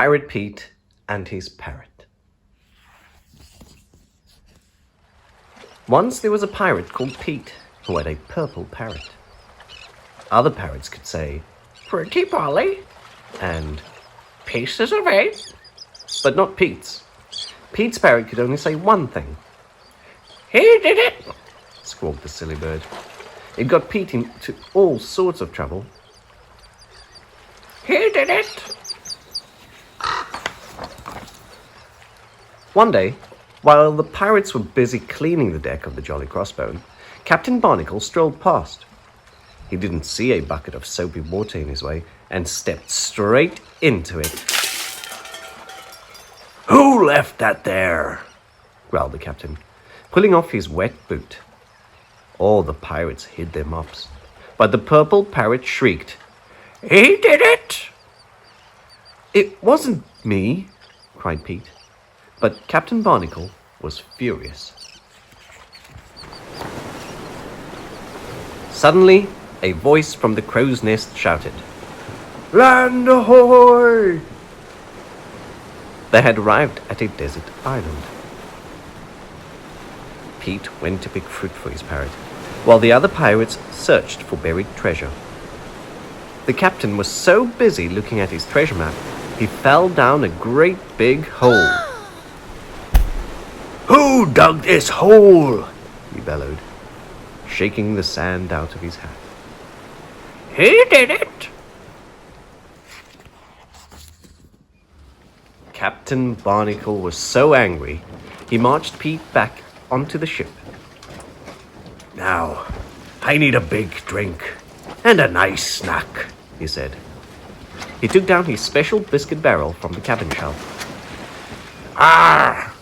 Pirate Pete and his Parrot. Once there was a pirate called Pete who had a purple parrot. Other parrots could say, "Pretty Polly," and "Pieces of eight," but not Pete's. Pete's parrot could only say one thing. "He did it," squawked the silly bird. It got Pete into all sorts of trouble. "He did it." One day, while the pirates were busy cleaning the deck of the Jolly Crossbone, Captain Barnacle strolled past. He didn't see a bucket of soapy water in his way and stepped straight into it. "Who left that there?" growled the captain, pulling off his wet boot. All the pirates hid their mops, but the purple parrot shrieked, "He did it!" "It wasn't me," cried Pete. But Captain Barnacle was furious. Suddenly, a voice from the crow's nest shouted, "Land ahoy!" They had arrived at a desert island. Pete went to pick fruit for his parrot, while the other pirates searched for buried treasure. The captain was so busy looking at his treasure map, he fell down a great big hole. "Who dug this hole?" he bellowed, shaking the sand out of his hat. "He did it!" Captain Barnacle was so angry, he marched Pete back onto the ship. "Now, I need a big drink and a nice snack," he said. He took down his special biscuit barrel from the cabin shelf. "Arr!"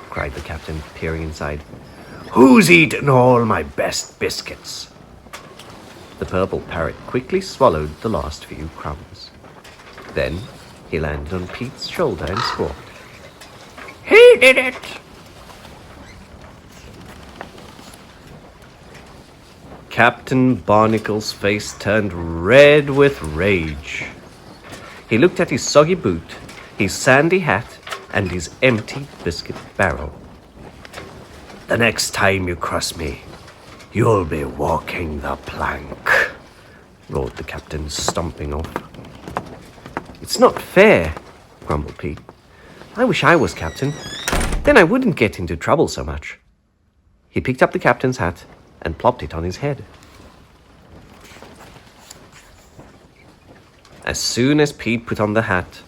cried the captain, peering inside. "Who's eaten all my best biscuits?" The purple parrot quickly swallowed the last few crumbs. Then he landed on Pete's shoulder and squawked, "He did it!" Captain Barnacle's face turned red with rage. He looked at his soggy boot, his sandy hat, and his empty biscuit barrel. "The next time you cross me, you'll be walking the plank," roared the captain, stomping off. "It's not fair," grumbled Pete. "I wish I was captain. Then I wouldn't get into trouble so much." He picked up the captain's hat and plopped it on his head. As soon as Pete put on the hat,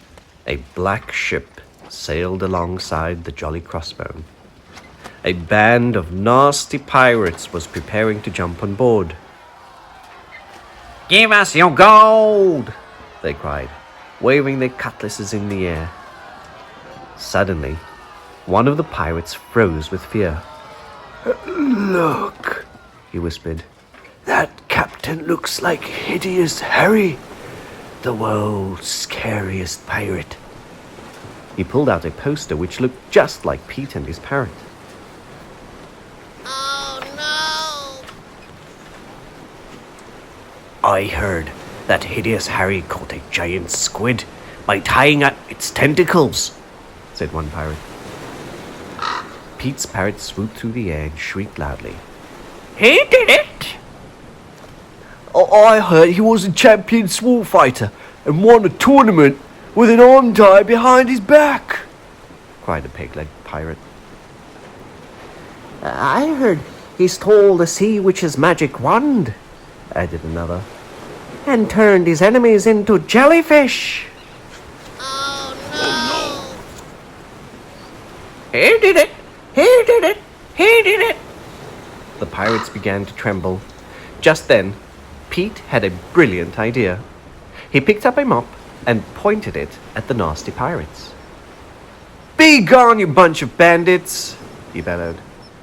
a black ship sailed alongside the Jolly Crossbone. A band of nasty pirates was preparing to jump on board. "Give us your gold!" they cried, waving their cutlasses in the air. Suddenly, one of the pirates froze with fear. "Look," he whispered. "That captain looks like Hideous Harry, the world's scariest pirate." He pulled out a poster which looked just like Pete and his parrot. "Oh no!" "I heard that Hideous Harry caught a giant squid by tying up its tentacles," said one pirate. Pete's parrot swooped through the air and shrieked loudly, "He did it!" "I heard he was a champion sword fighter and won a tournament with an arm tie behind his back," cried a peg-legged pirate. "I heard he stole the sea witch's magic wand," added another, "and turned his enemies into jellyfish." "Oh no!" "He did it! He did it! He did it!" The pirates began to tremble. Just then, Pete had a brilliant idea. He picked up a mop and pointed it at the nasty pirates. "Be gone, you bunch of bandits!" he bellowed,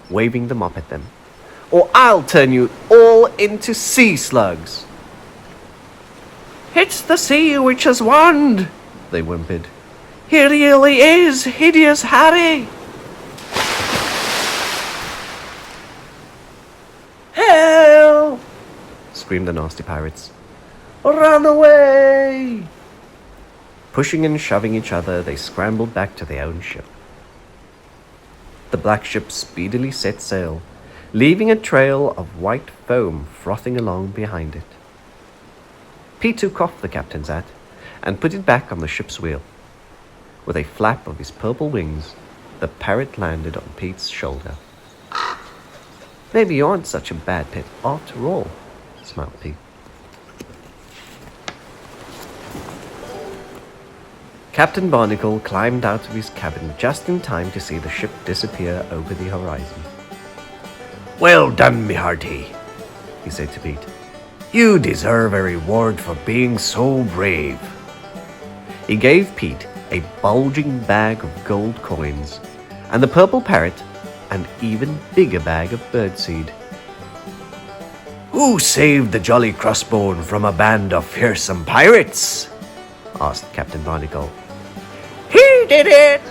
waving the mop at them. "Or I'll turn you all into sea slugs." "It's the sea witch's wand," they whimpered. "Here he really is, Hideous Harry!" "Help!" screamed the nasty pirates. "Run away!" Pushing and shoving each other, they scrambled back to their own ship. The black ship speedily set sail, leaving a trail of white foam frothing along behind it. Pete took off the captain's hat and put it back on the ship's wheel. With a flap of his purple wings, the parrot landed on Pete's shoulder. "Maybe you aren't such a bad pet after all," smiled Pete. Captain Barnacle climbed out of his cabin just in time to see the ship disappear over the horizon. "Well done, me hearty," he said to Pete. "You deserve a reward for being so brave." He gave Pete a bulging bag of gold coins, and the purple parrot an even bigger bag of birdseed. "Who saved the Jolly Crossbone from a band of fearsome pirates?" asked Captain Barnacle. "He did it!"